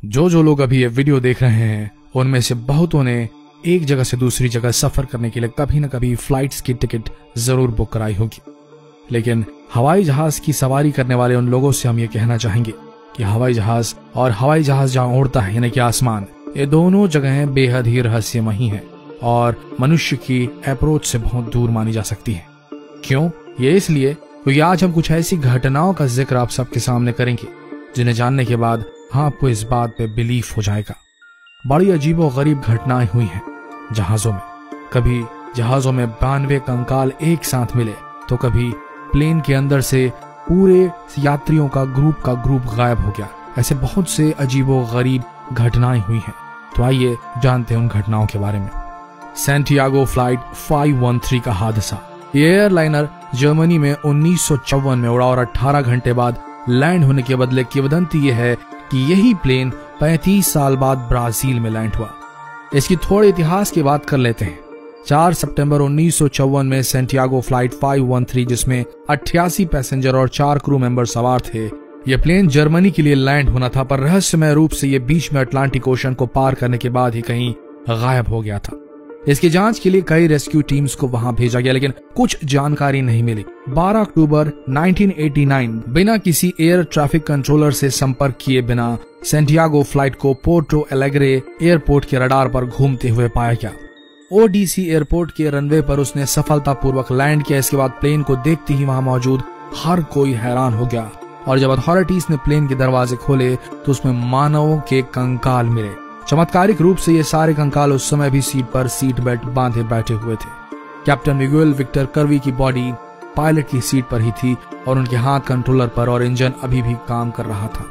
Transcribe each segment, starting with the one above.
जो लोग अभी ये वीडियो देख रहे हैं उनमें से बहुतों ने एक जगह से दूसरी जगह सफर करने के लिए कभी न कभी फ्लाइट्स की टिकट जरूर बुक कराई होगी। लेकिन हवाई जहाज की सवारी करने वाले उन लोगों से हम ये कहना चाहेंगे कि हवाई जहाज और हवाई जहाज जहां उड़ता है यानी कि आसमान, ये दोनों जगहें बेहद ही रहस्यमयी हैं और मनुष्य की अप्रोच से बहुत दूर मानी जा सकती हैं। क्यों? ये इसलिए क्योंकि आज हम कुछ ऐसी घटनाओं का जिक्र आप सबके सामने करेंगे जिन्हें जानने के बाद आपको इस बात पे बिलीफ हो जाएगा। बड़ी अजीबो गरीब घटनाएं हुई हैं जहाजों में। कभी जहाजों में 92 कंकाल एक साथ मिले तो कभी प्लेन के अंदर से पूरे यात्रियों का ग्रुप गायब हो गया। ऐसे बहुत से अजीबो गरीब घटनाएं हुई हैं। तो आइए जानते हैं उन घटनाओं के बारे में। सैंटियागो फ्लाइट 513 का हादसा। ये एयरलाइनर जर्मनी में 1954 में उड़ा और 18 घंटे बाद लैंड होने के बदले किंवदंती यह है कि यही प्लेन 35 साल बाद ब्राजील में लैंड हुआ। इसकी थोड़े इतिहास की बात कर लेते हैं। 4 सितंबर 1954 में सैंटियागो फ्लाइट 513 जिसमें 88 पैसेंजर और 4 क्रू मेंबर सवार थे, यह प्लेन जर्मनी के लिए लैंड होना था, पर रहस्यमय रूप से यह बीच में अटलांटिक ओशन को पार करने के बाद ही कहीं गायब हो गया था। इसकी जांच के लिए कई रेस्क्यू टीम्स को वहां भेजा गया लेकिन कुछ जानकारी नहीं मिली। 12 अक्टूबर 1989 बिना किसी एयर ट्रैफिक कंट्रोलर से संपर्क किए बिना सैंटियागो फ्लाइट को पोर्टो एलेग्रे एयरपोर्ट के रडार पर घूमते हुए पाया गया। ओडीसी एयरपोर्ट के रनवे पर उसने सफलतापूर्वक लैंड किया। इसके बाद प्लेन को देखते ही वहां मौजूद हर कोई हैरान हो गया और जब अथॉरिटीज ने प्लेन के दरवाजे खोले तो उसमें मानवों के कंकाल मिले। चमत्कारिक रूप से ये सारे कंकाल उस समय भी सीट पर सीट बेल्ट बांधे बैठे हुए थे। कैप्टन मिगुएल विक्टर कर्वी की बॉडी पायलट की सीट पर ही थी और उनके हाथ कंट्रोलर पर और इंजन अभी भी काम कर रहा था।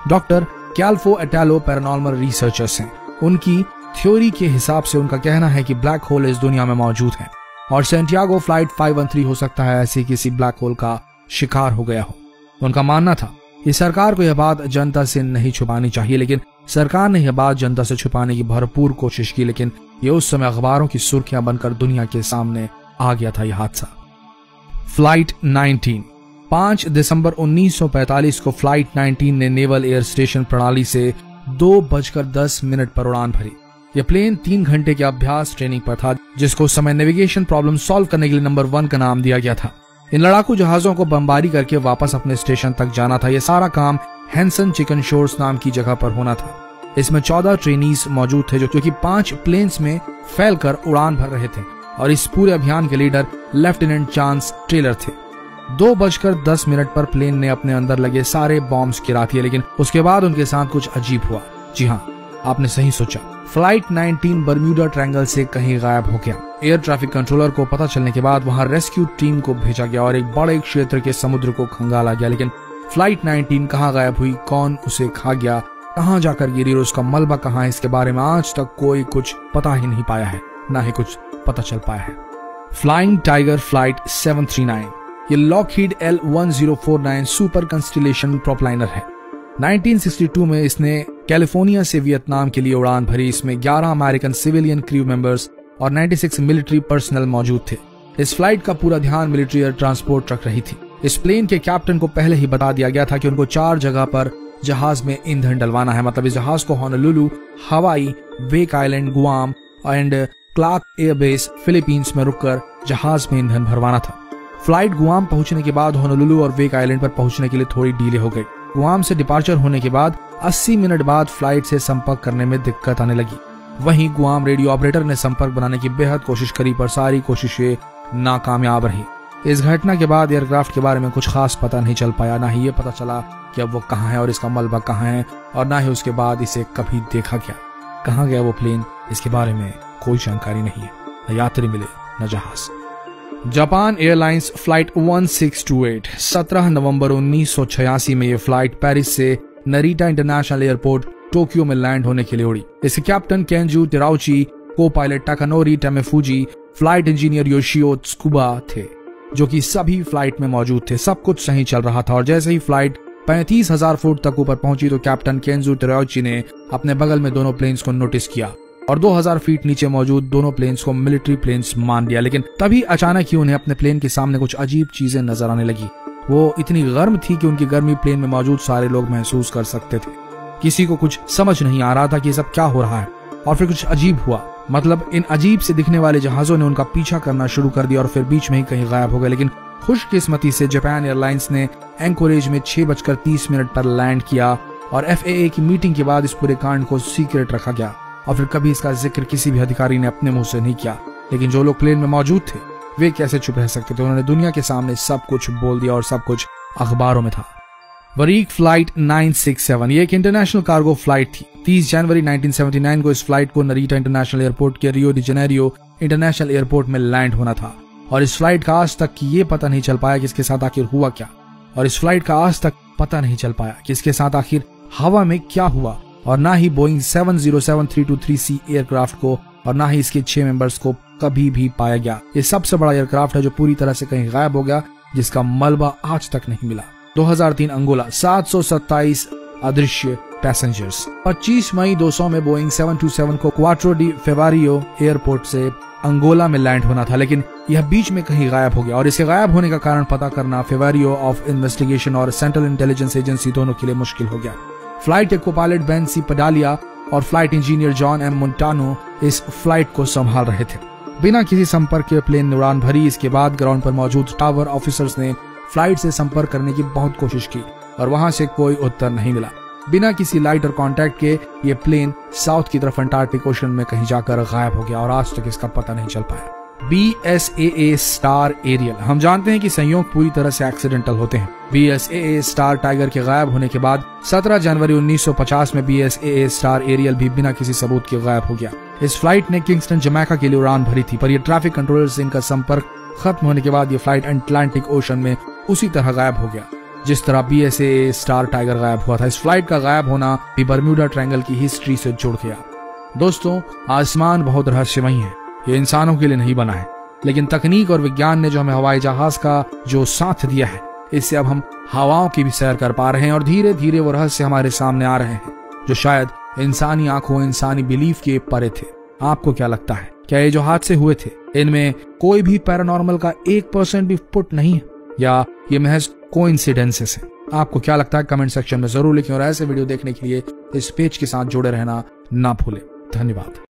डॉक्टर कैल्फो एटालो पैरानॉर्मल रिसर्चर्स हैं। उनकी थ्योरी के हिसाब से उनका कहना है कि ब्लैक होल इस दुनिया में मौजूद है और सैंटियागो फ्लाइट 513 हो सकता है ऐसे किसी ब्लैक होल का शिकार हो गया हो। उनका मानना था कि सरकार को यह बात जनता से नहीं छुपानी चाहिए, लेकिन सरकार ने यह बात जनता से छुपाने की भरपूर कोशिश की, लेकिन यह उस समय अखबारों की सुर्खियां बनकर दुनिया के सामने आ गया था यह हादसा। फ्लाइट 19 5 दिसंबर 1945 को फ्लाइट 19 ने नेवल एयर स्टेशन प्रणाली से 2:10 पर उड़ान भरी। यह प्लेन 3 घंटे के अभ्यास ट्रेनिंग पर था, जिसको उस समय नेविगेशन प्रॉब्लम सॉल्व करने के लिए नंबर 1 का नाम दिया गया था। इन लड़ाकू जहाजों को बमबारी करके वापस अपने स्टेशन तक जाना था। यह सारा काम हैंसन चिकन शोर्स नाम की जगह पर होना था। इसमें 14 ट्रेनीज मौजूद थे जो कि 5 प्लेन्स में फैलकर उड़ान भर रहे थे और इस पूरे अभियान के लीडर लेफ्टिनेंट चांस टेलर थे। 2:10 पर प्लेन ने अपने अंदर लगे सारे बॉम्ब्स गिरा दिए, लेकिन उसके बाद उनके साथ कुछ अजीब हुआ। जी हाँ, आपने सही सोचा, फ्लाइट 19 बर्म्यूडा ट्रायंगल से कहीं गायब हो गया। एयर ट्रैफिक कंट्रोलर को पता चलने के बाद वहां रेस्क्यू टीम को भेजा गया और एक बड़े क्षेत्र के समुद्र को खंगाला गया, लेकिन फ्लाइट 19 कहाँ गायब हुई, कौन उसे खा गया, कहाँ जाकर गिरी और उसका मलबा कहाँ है, इसके बारे में आज तक कोई कुछ पता ही नहीं पाया है, ना ही कुछ पता चल पाया है। फ्लाइंग टाइगर फ्लाइट 739 ये लॉकहीड L1049 सुपर कंस्टिलेशन प्रोपलाइनर है। 1962 में इसने कैलिफोर्निया से वियतनाम के लिए उड़ान भरी। इसमें 11 अमेरिकन सिविलियन क्रू मेंबर्स और 96 मिलिट्री पर्सनल मौजूद थे। इस फ्लाइट का पूरा ध्यान मिलिट्री एयर ट्रांसपोर्ट रख रही थी। इस प्लेन के कैप्टन को पहले ही बता दिया गया था कि उनको 4 जगह पर जहाज में ईंधन डलवाना है। मतलब इस जहाज को Honolulu, Hawaii, Wake Island, Guam and Clark airbase Philippines में रुककर जहाज में ईंधन भरवाना था। फ्लाइट गुआम पहुंचने के बाद होनोलुलु और वेक आइलैंड पर पहुंचने के लिए थोड़ी डीले हो गई। गुआम से डिपार्चर होने के बाद 80 मिनट बाद फ्लाइट से संपर्क करने में दिक्कत आने लगी। वहीं गुआम रेडियो ऑपरेटर ने संपर्क बनाने की बेहद कोशिश करी, पर सारी कोशिशें नाकामयाब रही। इस घटना के बाद एयरक्राफ्ट के बारे में कुछ खास पता नहीं चल पाया। ना ही ये पता चला कि अब वो कहाँ है और इसका मलबा कहाँ है, और ना ही उसके बाद इसे कभी देखा गया। कहाँ गया वो प्लेन, इसके बारे में कोई जानकारी नहीं है। न यात्री मिले न जहाज। जापान एयरलाइंस फ्लाइट 1628 17 नवंबर 1986 में ये फ्लाइट पेरिस से नरीटा इंटरनेशनल एयरपोर्ट टोक्यो में लैंड होने के लिए उड़ी। इसके captain Kenju Terauchi, copilot Takanori Temefuji, flight engineer Yoshio Tsukuba थे, जो कि सभी फ्लाइट में मौजूद थे। सब कुछ सही चल रहा था और जैसे ही फ्लाइट 35,000 फुट तक ऊपर पहुंची तो कैप्टन केंजू तेराउची ने अपने बगल में दोनों प्लेन्स को नोटिस किया और 2000 फीट नीचे मौजूद दोनों प्लेन्स को मिलिट्री प्लेन्स मान लिया। लेकिन तभी अचानक ही उन्हें अपने प्लेन के सामने कुछ अजीब चीजें नजर आने लगी। वो इतनी गर्म थी कि उनकी गर्मी प्लेन में मौजूद सारे लोग महसूस कर सकते थे। किसी को कुछ समझ नहीं आ रहा था कि ये सब क्या हो रहा है। और फिर कुछ अजीब हुआ, मतलब इन अजीब से दिखने वाले जहाजों ने उनका पीछा करना शुरू कर दिया और फिर बीच में ही कहीं गायब हो गए। लेकिन खुशकिस्मती से जापान एयरलाइंस ने एंकोरेज में 6:30 पर लैंड किया और FAA की मीटिंग के बाद इस पूरे कांड को सीक्रेट रखा गया और फिर कभी इसका जिक्र किसी भी अधिकारी ने अपने मुंह से नहीं किया। लेकिन जो लोग प्लेन में मौजूद थे वे कैसे चुप रह सकते थे। उन्होंने दुनिया के सामने सब कुछ बोल दिया और सब कुछ अखबारों में था। वरीक फ्लाइट 967 ये एक इंटरनेशनल कार्गो फ्लाइट थी। 30 जनवरी 1979 को इस फ्लाइट को नरीटा इंटरनेशनल एयरपोर्ट के Rio de Janeiro international airport में लैंड होना था और इस फ्लाइट का आज तक ये पता नहीं चल पाया कि इसके साथ आखिर हुआ क्या। और इस फ्लाइट का आज तक पता नहीं चल पाया कि इसके साथ आखिर हवा में क्या हुआ और ना ही बोइंग 707-323C एयरक्राफ्ट को और ना ही इसके 6 मेंबर्स को कभी भी पाया गया। ये सबसे बड़ा एयरक्राफ्ट है जो पूरी तरह से कहीं गायब हो गया, जिसका मलबा आज तक नहीं मिला। 2003 अंगोला 727 अदृश्य पैसेंजर्स। 25 मई 200 में बोइंग 727 को क्वाट्रो डी फेवारियो एयरपोर्ट से अंगोला में लैंड होना था, लेकिन यह बीच में कहीं गायब हो गया और इसके गायब होने का कारण पता करना फेवारियो ऑफ इन्वेस्टिगेशन और सेंट्रल इंटेलिजेंस एजेंसी दोनों के लिए मुश्किल हो गया। फ्लाइट के को-पायलट बेन सी पडालिया और फ्लाइट इंजीनियर जॉन एम मोंटानो इस फ्लाइट को संभाल रहे थे। बिना किसी संपर्क के प्लेन ने उड़ान भरी। इसके बाद ग्राउंड पर मौजूद टावर ऑफिसर्स ने फ्लाइट से संपर्क करने की बहुत कोशिश की और वहां से कोई उत्तर नहीं मिला। बिना किसी लाइट और कांटेक्ट के ये प्लेन साउथ की तरफ अंटार्कटिक ओशन में कहीं जाकर गायब हो गया और आज तक इसका पता नहीं चल पाया। BSAA star aerial. हम जानते हैं कि संयोग पूरी तरह से एक्सीडेंटल होते हैं। BSAA स्टार टाइगर के गायब होने के बाद 17 जनवरी 1950 में BSAA स्टार एरियल भी बिना किसी सबूत के गायब हो गया। इस फ्लाइट ने किंगस्टन जमैका के लिए उड़ान भरी थी, पर यह ट्रैफिक कंट्रोलर से इनका संपर्क खत्म होने के बाद ये फ्लाइट अटलांटिक ओशन में उसी तरह गायब हो गया जिस तरह BSAA स्टार टाइगर गायब हुआ था। इस फ्लाइट का गायब होना भी बर्म्यूडा ट्रायंगल की हिस्ट्री से जुड़ गया। दोस्तों, आसमान बहुत रहस्यमयी है। ये इंसानों के लिए नहीं बना है, लेकिन तकनीक और विज्ञान ने जो हमें हवाई जहाज का जो साथ दिया है, इससे अब हम हवाओं की भी सैर कर पा रहे हैं और धीरे धीरे वो रहस्य हमारे सामने आ रहे हैं जो शायद इंसानी आंखों, इंसानी बिलीफ के परे थे। आपको क्या लगता है, क्या ये जो हादसे हुए थे इनमें कोई भी पैरानॉर्मल का 1% भी फुट नहीं है या ये महज कोइंसिडेंसेस है? आपको क्या लगता है कमेंट सेक्शन में जरूर लिखें और ऐसे वीडियो देखने के लिए इस पेज के साथ जुड़े रहना ना भूलें। धन्यवाद।